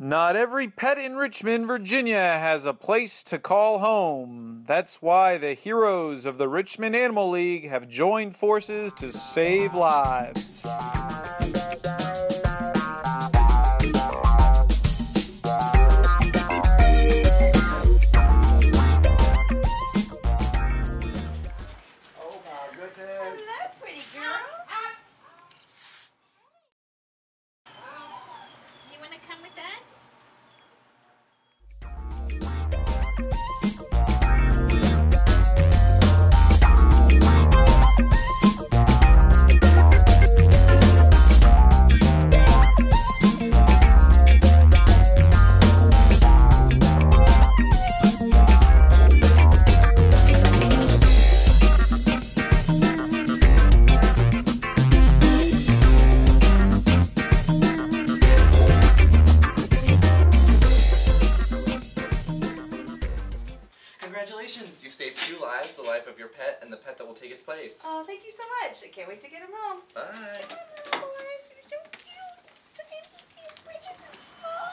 Not every pet in Richmond, Virginia has a place to call home. That's why the heroes of the Richmond Animal League have joined forces to save lives. Oh my goodness. Hello, pretty girl. You want to come with us? Congratulations! You've saved 2 lives, the life of your pet and the pet that will take its place. Oh, thank you so much. I can't wait to get him home. Bye! Come on, little boys. You're so cute. So cute. We're just so small.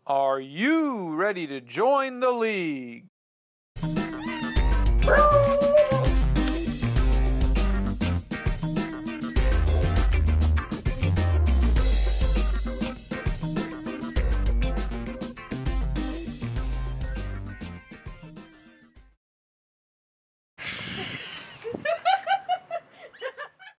Are you ready to join the league?